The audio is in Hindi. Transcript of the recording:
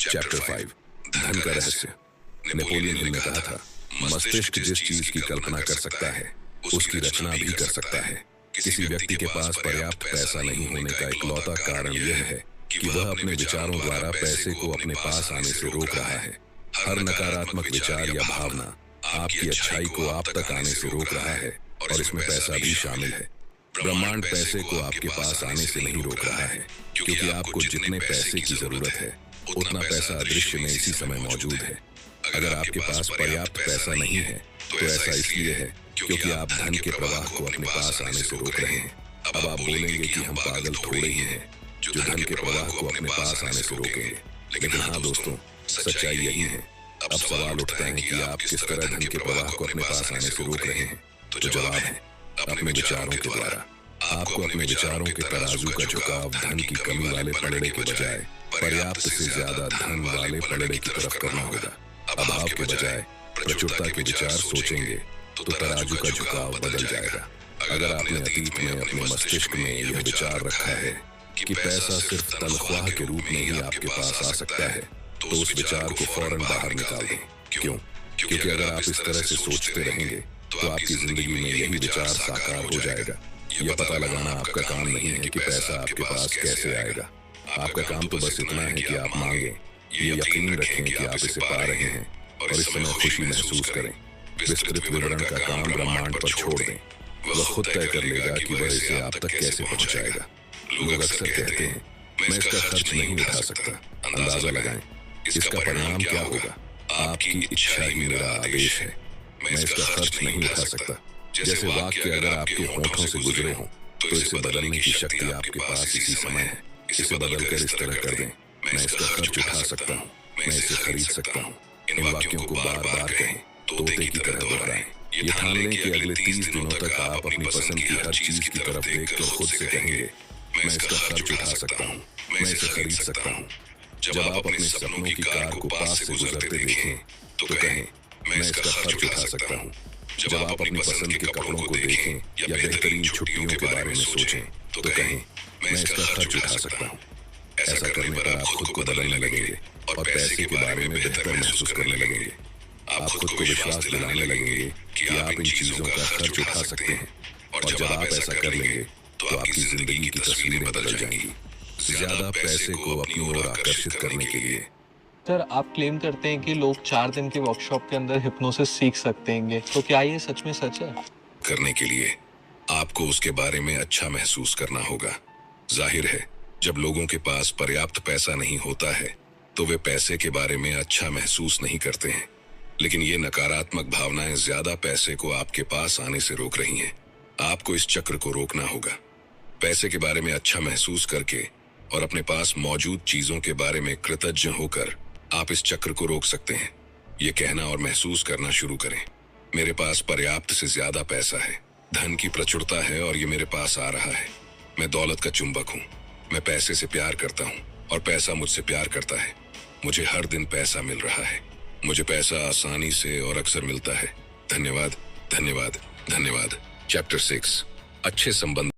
चैप्टर 5 धन का रहस्य। नेपोलियन हिल ने कहा था, मस्तिष्क जिस चीज की कल्पना कर सकता है उसकी रचना भी कर सकता है। किसी व्यक्ति के पास पर्याप्त पैसा नहीं होने का इकलौता कारण यह है कि वह अपने विचारों द्वारा पैसे को अपने पास आने से रोक रहा है। हर नकारात्मक विचार या भावना आपकी अच्छाई को आप तक आने से रोक रहा है और इसमें पैसा भी शामिल है। ब्रह्मांड पैसे को आपके पास आने से नहीं रोक रहा है, क्योंकि आपको जितने पैसे की जरूरत है उतना पैसा दृश्य में इसी समय मौजूद है। अगर आपके पास पर्याप्त पैसा नहीं है तो ऐसा इसलिए है क्योंकि आप धन के प्रवाह को अपने पास आने से रोक रहे हैं। अब आप बोलेंगे कि हम पागल थोड़े ही हैं जो धन के प्रवाह को अपने पास आने से रोकेंगे, लेकिन हाँ दोस्तों, सच्चाई यही है। अब सवाल उठता है कि आप किस तरह धन के प्रवाह को अपने पास आने से रोक रहे हैं। तो जवाब है अपने विचारों के द्वारा। आपको अपने विचारों के तराजू का झुकाव धन की कमी वाले पलड़े के बजाय पर्याप्त से ज्यादा धन वाले पलड़े की तरफ करना होगा। अभाव के बजाय प्रचुरता के विचार सोचेंगे तो तराजू का झुकाव बदल जाएगा। अगर आपने अतीत में अपने मस्तिष्क में यह विचार रखा है कि पैसा सिर्फ तनख्वाह के रूप में ही आपके पास आ सकता है, तो उस विचार को फौरन बाहर निकाल दें। क्यों? क्योंकि अगर आप इस तरह से सोचते रहेंगे तो आपकी जिंदगी में यही विचार साकार हो जाएगा। यह पता लगाना आपका काम नहीं है कि पैसा आपके पास कैसे आएगा। आपका काम तो बस इतना है कि आप मांगें, ये यकीन रखें कि आप इसे पा रहे हैं और इस समय खुशी महसूस करें। विस्तृत विवरण का काम ब्रह्मांड पर छोड़ दें, वह खुद तय कर लेगा कि वह इसे आप तक कैसे पहुंचाएगा। लोग अक्सर कहते हैं, मैं इसका खर्च नहीं उठा सकता। अंदाजा लगाएं, इसका परिणाम क्या होगा। आपकी इच्छा ही मेरा आदेश है। मैं इसका खर्च नहीं उठा सकता जैसे वाक्य अगर आपके होठों से गुजरे हों तो इसे बदलने की शक्ति आपके पास इसी समय है। इसे बदलकर इस तरह कर दें, मैं इसका खर्च उठा सकता हूँ, मैं इसे खरीद सकता हूँ। इन वाक्यों को बार बार कहें, तोते की तरह दोहराएं। ये ठान लें कि अगले 30 दिनों तक आप अपनी पसंद की हर चीज की तरफ देखकर खुद से कहेंगे, मैं इसका खर्च उठा सकता हूँ, मैं इसे खरीद सकता हूँ। जब आप अपने सपनों की कार को पास से गुजरते देखें तो कहें, मैं इसका खर्च उठा सकता हूँ। जब आप अपनी पसंद के कपड़ों को देखें या बेहतरीन छुट्टियों के बारे में सोचें तो कहें, मैं इसका खर्च उठा सकता हूँ। ऐसा करने पर आप खुद को बदलने लगेंगे और पैसे के बारे में बेहतर महसूस करने लगेंगे। आप खुद को विश्वास दिलाने लगेंगे कि आप इन चीजों का खर्च उठा सकते हैं, और जब आप ऐसा कर लेंगे तो आपकी जिंदगी की तस्वीरें बदल जाएंगी। ज्यादा पैसे को अपनी ओर आकर्षित करने के लिए। सर, आप क्लेम करते हैं कि लोग 4 दिन के वर्कशॉप के अंदर हिप्नोसिस सीख सकते हैं, तो क्या ये सच में सच है? करने के लिए आपको उसके बारे में अच्छा महसूस करना होगा। जाहिर है, जब लोगों के पास पर्याप्त पैसा नहीं होता है तो वे पैसे के बारे में अच्छा महसूस नहीं करते हैं, लेकिन ये नकारात्मक भावनाएं ज्यादा पैसे को आपके पास आने से रोक रही हैं। आपको इस चक्र को रोकना होगा। पैसे के बारे में अच्छा महसूस करके और अपने पास मौजूद चीजों के बारे में कृतज्ञ होकर आप इस चक्र को रोक सकते हैं। ये कहना और महसूस करना शुरू करें, मेरे पास पर्याप्त से ज्यादा पैसा है, धन की प्रचुरता है और ये मेरे पास आ रहा है। मैं दौलत का चुंबक हूँ। मैं पैसे से प्यार करता हूँ और पैसा मुझसे प्यार करता है। मुझे हर दिन पैसा मिल रहा है। मुझे पैसा आसानी से और अक्सर मिलता है। धन्यवाद, धन्यवाद, धन्यवाद। चैप्टर 6 अच्छे संबंध।